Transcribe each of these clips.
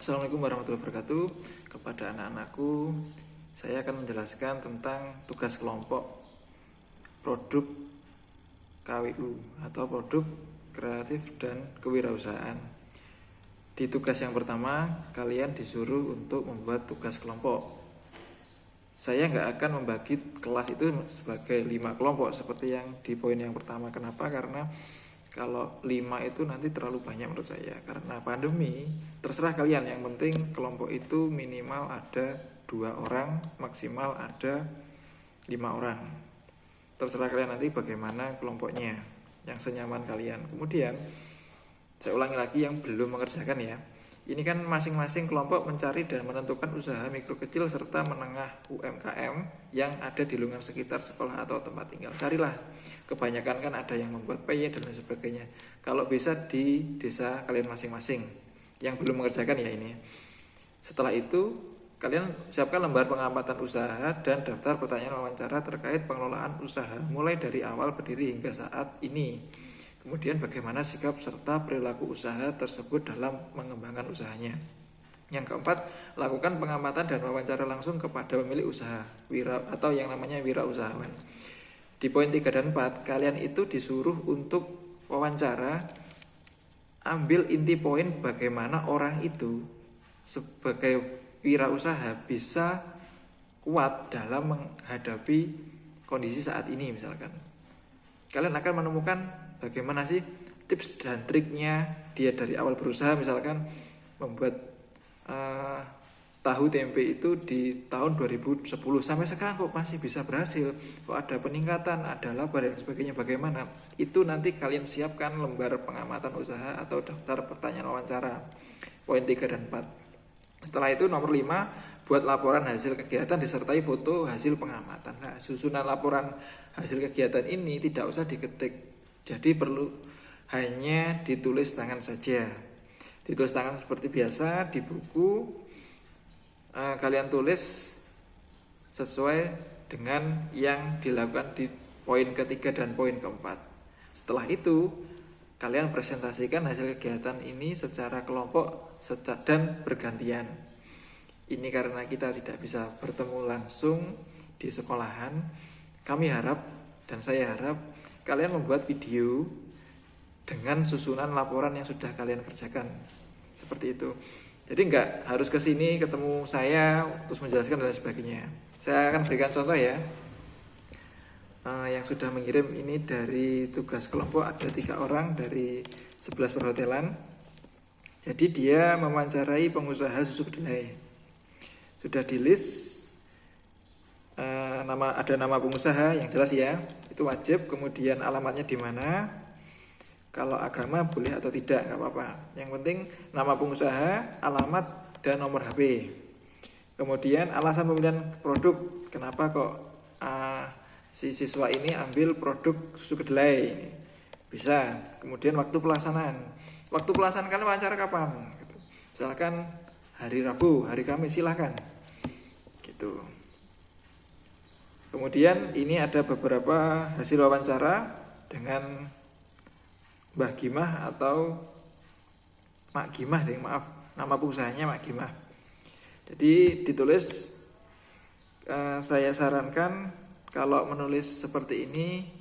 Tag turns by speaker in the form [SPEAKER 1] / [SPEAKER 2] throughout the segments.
[SPEAKER 1] Assalamualaikum warahmatullahi wabarakatuh. Kepada anak-anakku, saya akan menjelaskan tentang tugas kelompok produk KWU atau produk kreatif dan kewirausahaan. Di tugas yang pertama, kalian disuruh untuk membuat tugas kelompok. Saya nggak akan membagi kelas itu sebagai 5 kelompok seperti yang di poin yang pertama. Kenapa? Karena kalau 5 itu nanti terlalu banyak menurut saya. Karena pandemi, terserah kalian. Yang penting kelompok itu minimal ada 2 orang, maksimal ada 5 orang. Terserah kalian nanti bagaimana kelompoknya, yang senyaman kalian. Kemudian, saya ulangi lagi yang belum mengerjakan ya. Ini kan masing-masing kelompok mencari dan menentukan usaha mikro kecil serta menengah UMKM yang ada di lingkungan sekitar sekolah atau tempat tinggal. Carilah. Kebanyakan kan ada yang membuat PY dan lain sebagainya. Kalau bisa di desa kalian masing-masing. Yang belum mengerjakan ya ini. Setelah itu, kalian siapkan lembar pengamatan usaha dan daftar pertanyaan wawancara terkait pengelolaan usaha mulai dari awal berdiri hingga saat ini. Kemudian bagaimana sikap serta perilaku usaha tersebut dalam mengembangkan usahanya. Yang keempat, lakukan pengamatan dan wawancara langsung kepada pemilik usaha atau yang namanya wirausahawan. Di poin 3 dan 4, kalian itu disuruh untuk wawancara, ambil inti poin bagaimana orang itu sebagai wirausaha bisa kuat dalam menghadapi kondisi saat ini misalkan. Kalian akan menemukan bagaimana sih tips dan triknya dia dari awal berusaha, misalkan membuat tahu tempe itu di tahun 2010 sampai sekarang kok masih bisa berhasil, kok ada peningkatan, ada laba dan sebagainya. Bagaimana itu nanti kalian siapkan lembar pengamatan usaha atau daftar pertanyaan wawancara poin 3 dan 4. Setelah itu nomor 5, buat laporan hasil kegiatan disertai foto hasil pengamatan. Nah, susunan laporan hasil kegiatan ini tidak usah diketik, jadi perlu hanya ditulis tangan saja. Ditulis tangan seperti biasa di buku. Kalian tulis sesuai dengan yang dilakukan di poin ketiga dan poin keempat. Setelah itu, kalian presentasikan hasil kegiatan ini secara kelompok dan bergantian. Ini karena kita tidak bisa bertemu langsung di sekolahan. Kami harap dan saya harap kalian membuat video dengan susunan laporan yang sudah kalian kerjakan. Seperti itu. Jadi nggak harus ke sini ketemu saya terus menjelaskan dan sebagainya. Saya akan berikan contoh ya. Yang sudah mengirim ini dari tugas kelompok ada 3 orang dari 11 perhotelan. Jadi dia mewawancarai pengusaha susu kedelai. Sudah di list ada nama pengusaha yang jelas ya, itu wajib. Kemudian alamatnya di mana, kalau agama boleh atau tidak, nggak apa-apa. Yang penting nama pengusaha, alamat, dan nomor HP. Kemudian alasan pemilihan produk, kenapa kok si siswa ini ambil produk susu kedelai, bisa. Kemudian waktu pelaksanaan kalian wawancara kapan? Misalkan hari Rabu, hari Kamis, silahkan. Gitu. Kemudian ini ada beberapa hasil wawancara dengan Mbah Gimah atau Mak Gimah deh, maaf, nama pengusahanya Mak Gimah. Jadi ditulis, saya sarankan kalau menulis seperti ini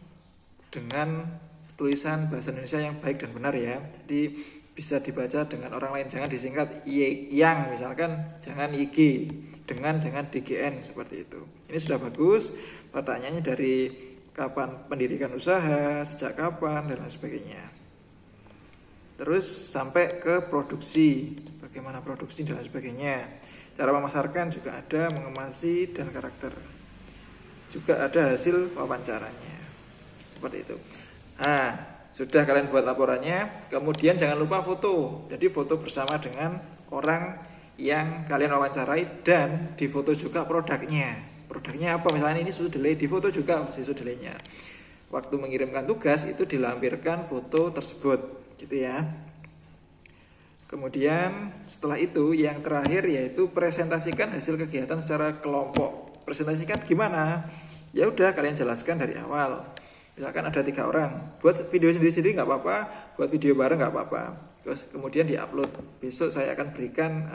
[SPEAKER 1] dengan tulisan bahasa Indonesia yang baik dan benar ya. Jadi bisa dibaca dengan orang lain, jangan disingkat yang misalkan, jangan YG, dengan jangan DGN seperti itu. Ini sudah bagus. Pertanyaannya dari kapan pendirikan usaha, sejak kapan dan lain sebagainya. Terus sampai ke produksi, bagaimana produksi dan lain sebagainya. Cara memasarkan juga ada, mengemasi dan karakter. Juga ada hasil wawancaranya. Seperti itu. Nah, sudah kalian buat laporannya, kemudian jangan lupa foto. Jadi foto bersama dengan orang yang kalian wawancarai dan difoto juga produknya. Produknya apa? Misalnya ini susu kedelai, difoto juga susu kedelainya. Waktu mengirimkan tugas itu dilampirkan foto tersebut, gitu ya. Kemudian setelah itu yang terakhir yaitu presentasikan hasil kegiatan secara kelompok. Presentasikan gimana? Ya udah kalian jelaskan dari awal. Misalkan ada 3 orang, buat video sendiri-sendiri nggak apa-apa, buat video bareng nggak apa-apa. Terus kemudian diupload. Besok saya akan berikan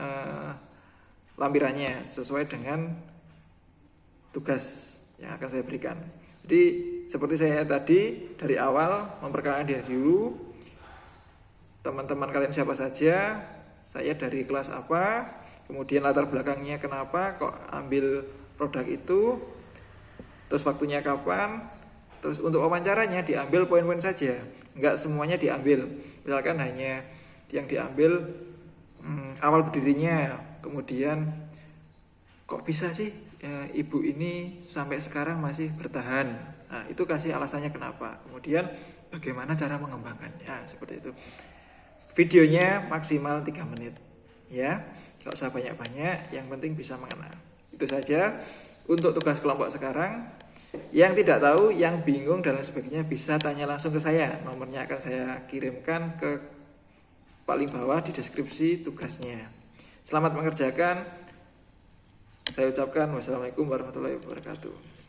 [SPEAKER 1] lampirannya sesuai dengan tugas yang akan saya berikan. Jadi seperti saya tadi dari awal memperkenalkan diri dulu, teman-teman kalian siapa saja, saya dari kelas apa, kemudian latar belakangnya kenapa kok ambil produk itu, terus waktunya kapan, terus untuk wawancaranya diambil poin-poin saja, enggak semuanya diambil. Misalkan hanya yang diambil awal berdirinya, kemudian kok bisa sih ibu ini sampai sekarang masih bertahan. Nah, itu kasih alasannya kenapa. Kemudian bagaimana cara mengembangkannya, seperti itu. Videonya maksimal 3 menit. Ya, gak usah banyak-banyak, yang penting bisa mengenal. Itu saja untuk tugas kelompok sekarang. Yang tidak tahu, yang bingung dan lain sebagainya bisa tanya langsung ke saya. Nomornya akan saya kirimkan ke paling bawah di deskripsi tugasnya. Selamat mengerjakan. Saya ucapkan wassalamualaikum warahmatullahi wabarakatuh.